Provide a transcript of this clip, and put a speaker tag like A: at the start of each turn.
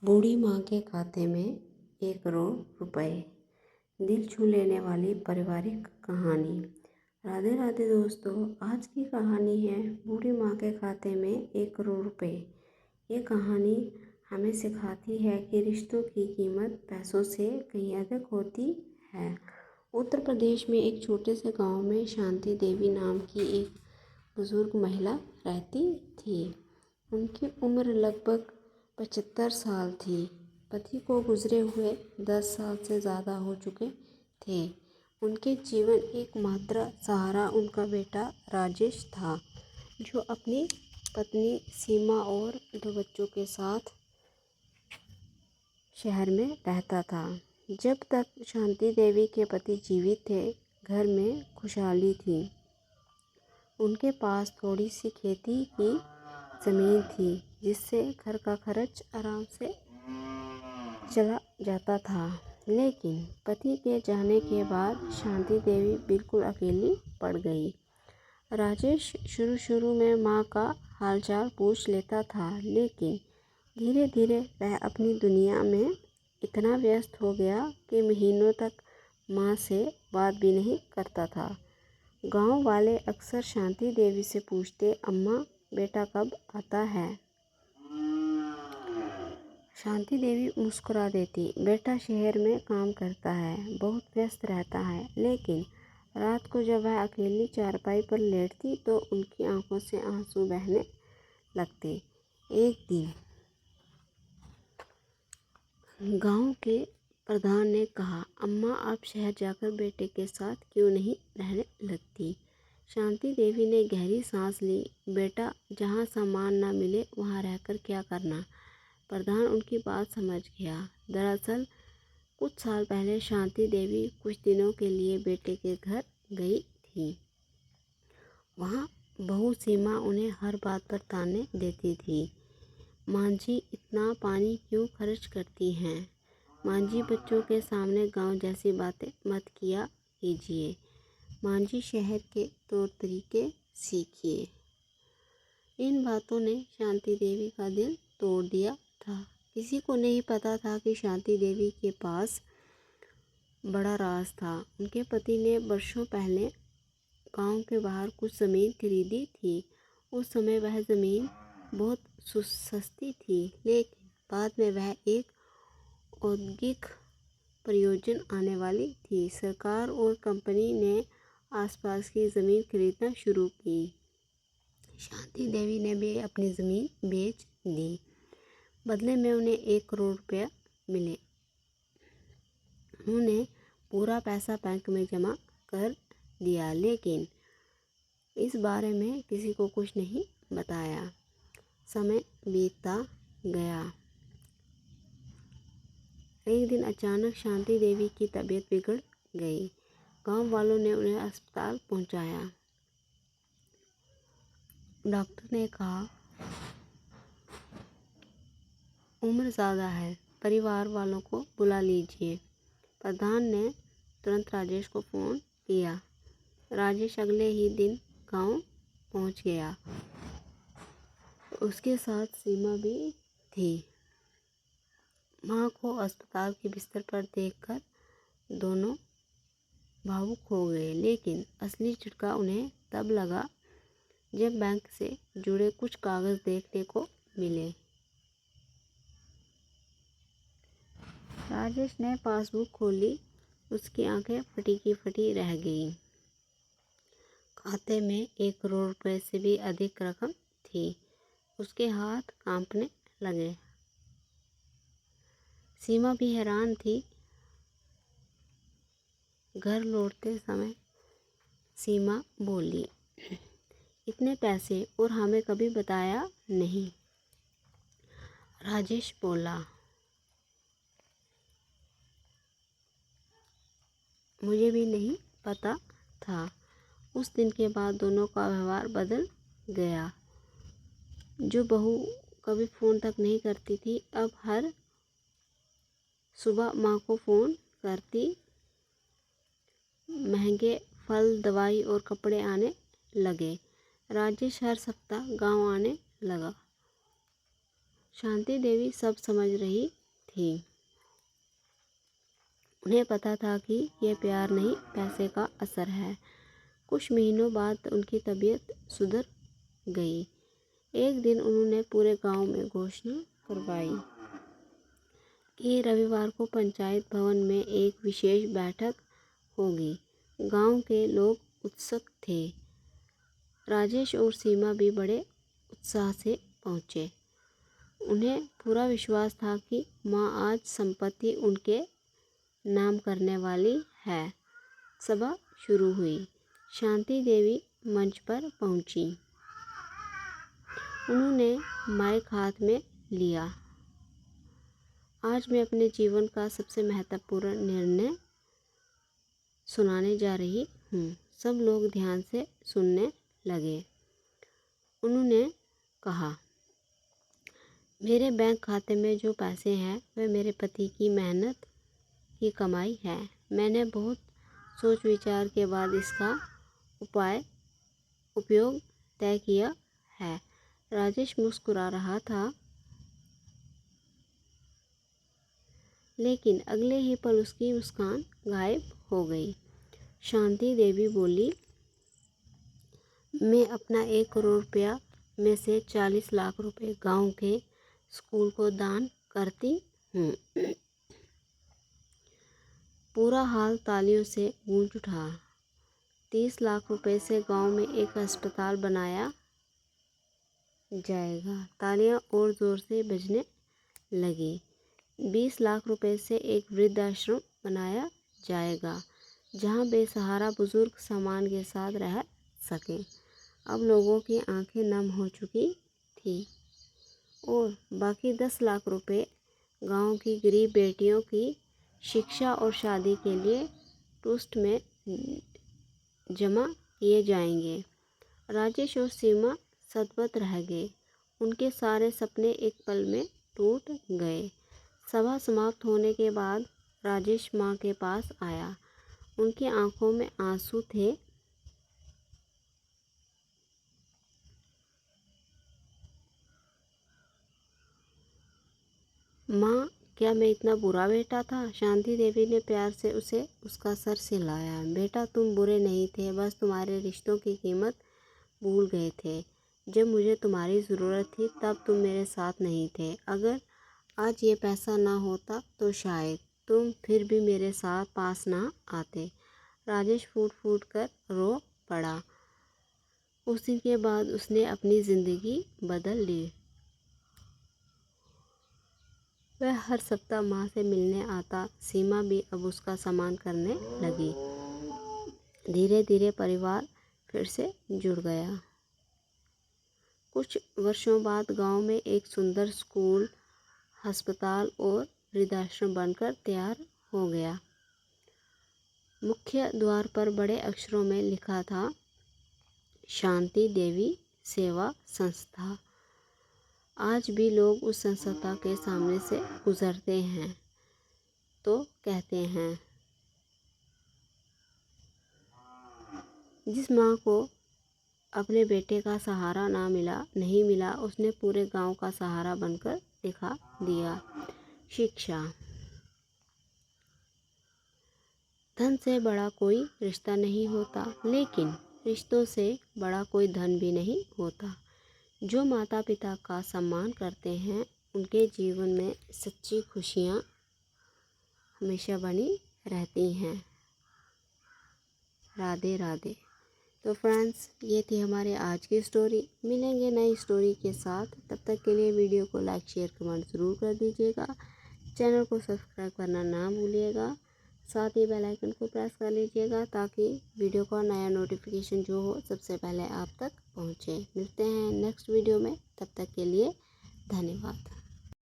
A: बूढ़ी माँ के खाते में 1 करोड़ रुपए। दिल छू लेने वाली पारिवारिक कहानी। राधे राधे दोस्तों, आज की कहानी है बूढ़ी माँ के खाते में 1 करोड़ रुपए। ये कहानी हमें सिखाती है कि रिश्तों की कीमत पैसों से कहीं अधिक होती है। उत्तर प्रदेश में एक छोटे से गांव में शांति देवी नाम की एक बुजुर्ग महिला रहती थी। उनकी उम्र लगभग 75 साल थी। पति को गुजरे हुए 10 साल से ज़्यादा हो चुके थे। उनके जीवन एकमात्र सहारा उनका बेटा राजेश था, जो अपनी पत्नी सीमा और 2 बच्चों के साथ शहर में रहता था। जब तक शांति देवी के पति जीवित थे, घर में खुशहाली थी। उनके पास थोड़ी सी खेती की ज़मीन थी, जिससे घर का खर्च आराम से चला जाता था। लेकिन पति के जाने के बाद शांति देवी बिल्कुल अकेली पड़ गई। राजेश शुरू में माँ का हालचाल पूछ लेता था, लेकिन धीरे धीरे वह अपनी दुनिया में इतना व्यस्त हो गया कि महीनों तक माँ से बात भी नहीं करता था। गांव वाले अक्सर शांति देवी से पूछते, अम्मा बेटा कब आता है? शांति देवी मुस्कुरा देती, बेटा शहर में काम करता है, बहुत व्यस्त रहता है। लेकिन रात को जब वह अकेली चारपाई पर लेटती तो उनकी आंखों से आंसू बहने लगते। एक दिन गांव के प्रधान ने कहा, अम्मा आप शहर जाकर बेटे के साथ क्यों नहीं रहने लगती? शांति देवी ने गहरी सांस ली, बेटा जहाँ सामान ना मिले वहाँ रहकर क्या करना? प्रधान उनकी बात समझ गया। दरअसल कुछ साल पहले शांति देवी कुछ दिनों के लिए बेटे के घर गई थी। वहाँ बहू सीमा उन्हें हर बात पर ताने देती थी। माँ जी इतना पानी क्यों खर्च करती हैं? माँ जी बच्चों के सामने गांव जैसी बातें मत किया कीजिए। माँ जी शहर के तौर तरीके सीखिए। इन बातों ने शांति देवी का दिल तोड़ दिया था। किसी को नहीं पता था कि शांति देवी के पास बड़ा राज था। उनके पति ने वर्षों पहले गांव के बाहर कुछ ज़मीन खरीदी थी। उस समय वह ज़मीन बहुत सस्ती थी, लेकिन बाद में वह एक औद्योगिक परियोजना आने वाली थी। सरकार और कंपनी ने आसपास की ज़मीन खरीदना शुरू की। शांति देवी ने भी अपनी ज़मीन बेच दी। बदले में उन्हें 1 करोड़ रुपया मिले। उन्होंने पूरा पैसा बैंक में जमा कर दिया, लेकिन इस बारे में किसी को कुछ नहीं बताया। समय बीतता गया। एक दिन अचानक शांति देवी की तबीयत बिगड़ गई। गांव वालों ने उन्हें अस्पताल पहुंचाया। डॉक्टर ने कहा, उम्र ज़्यादा है, परिवार वालों को बुला लीजिए। प्रधान ने तुरंत राजेश को फ़ोन किया। राजेश अगले ही दिन गांव पहुंच गया। उसके साथ सीमा भी थी। माँ को अस्पताल के बिस्तर पर देखकर दोनों भावुक हो गए, लेकिन असली झटका उन्हें तब लगा जब बैंक से जुड़े कुछ कागज़ देखने को मिले। राजेश ने पासबुक खोली। उसकी आंखें फटी की फटी रह गईं। खाते में 1 करोड़ रुपए से भी अधिक रकम थी। उसके हाथ कांपने लगे। सीमा भी हैरान थी। घर लौटते समय सीमा बोली, इतने पैसे और हमें कभी बताया नहीं। राजेश बोला, मुझे भी नहीं पता था। उस दिन के बाद दोनों का व्यवहार बदल गया। जो बहू कभी फ़ोन तक नहीं करती थी, अब हर सुबह माँ को फ़ोन करती। महंगे फल, दवाई और कपड़े आने लगे। राजेश हर सप्ताह गांव आने लगा। शांति देवी सब समझ रही थी। उन्हें पता था कि यह प्यार नहीं, पैसे का असर है। कुछ महीनों बाद उनकी तबीयत सुधर गई। एक दिन उन्होंने पूरे गांव में घोषणा करवाई कि रविवार को पंचायत भवन में एक विशेष बैठक होगी। गांव के लोग उत्सुक थे। राजेश और सीमा भी बड़े उत्साह से पहुंचे। उन्हें पूरा विश्वास था कि माँ आज संपत्ति उनके नाम करने वाली है। सभा शुरू हुई। शांति देवी मंच पर पहुंची। उन्होंने माइक हाथ में लिया। आज मैं अपने जीवन का सबसे महत्वपूर्ण निर्णय सुनाने जा रही हूँ। सब लोग ध्यान से सुनने लगे। उन्होंने कहा, मेरे बैंक खाते में जो पैसे हैं वे मेरे पति की मेहनत की कमाई है। मैंने बहुत सोच विचार के बाद इसका उपयोग तय किया है। राजेश मुस्कुरा रहा था, लेकिन अगले ही पल उसकी मुस्कान गायब हो गई। शांति देवी बोली, मैं अपना 1 करोड़ रुपया में से 40 लाख रुपए गांव के स्कूल को दान करती हूँ। पूरा हाल तालियों से गूंज उठा। 30 लाख रुपए से गांव में एक अस्पताल बनाया जाएगा। तालियां और ज़ोर से बजने लगी। 20 लाख रुपए से एक वृद्धाश्रम बनाया जाएगा जहां बेसहारा बुजुर्ग सामान के साथ रह सकें। अब लोगों की आंखें नम हो चुकी थी। और बाकी 10 लाख रुपए गांव की गरीब बेटियों की शिक्षा और शादी के लिए ट्रस्ट में जमा किए जाएंगे। राजेश और सीमा सतबत रह गए। उनके सारे सपने एक पल में टूट गए। सभा समाप्त होने के बाद राजेश माँ के पास आया। उनकी आंखों में आंसू थे। माँ, क्या मैं इतना बुरा बेटा था? शांति देवी ने प्यार से उसे उसका सर सहलाया। बेटा, तुम बुरे नहीं थे, बस तुम्हारे रिश्तों की कीमत भूल गए थे। जब मुझे तुम्हारी ज़रूरत थी तब तुम मेरे साथ नहीं थे। अगर आज ये पैसा ना होता तो शायद तुम फिर भी मेरे साथ पास ना आते। राजेश फूट फूट कर रो पड़ा। उस दिन के बाद उसने अपनी ज़िंदगी बदल ली। वह हर सप्ताह माँ से मिलने आता। सीमा भी अब उसका सम्मान करने लगी। धीरे धीरे परिवार फिर से जुड़ गया। कुछ वर्षों बाद गांव में एक सुंदर स्कूल, अस्पताल और वृद्धाश्रम बनकर तैयार हो गया। मुख्य द्वार पर बड़े अक्षरों में लिखा था, शांति देवी सेवा संस्था। आज भी लोग उस संस्था के सामने से गुजरते हैं तो कहते हैं, जिस माँ को अपने बेटे का सहारा नहीं मिला, उसने पूरे गांव का सहारा बनकर दिखा दिया। शिक्षा। धन से बड़ा कोई रिश्ता नहीं होता, लेकिन रिश्तों से बड़ा कोई धन भी नहीं होता। जो माता पिता का सम्मान करते हैं उनके जीवन में सच्ची खुशियाँ हमेशा बनी रहती हैं। राधे राधे। तो फ्रेंड्स, ये थी हमारे आज की स्टोरी। मिलेंगे नई स्टोरी के साथ। तब तक के लिए वीडियो को लाइक शेयर कमेंट ज़रूर कर दीजिएगा। चैनल को सब्सक्राइब करना ना भूलिएगा। साथ ही बेल आइकन को प्रेस कर लीजिएगा ताकि वीडियो का नया नोटिफिकेशन जो हो सबसे पहले आप तक पहुँचे। मिलते हैं नेक्स्ट वीडियो में। तब तक के लिए धन्यवाद।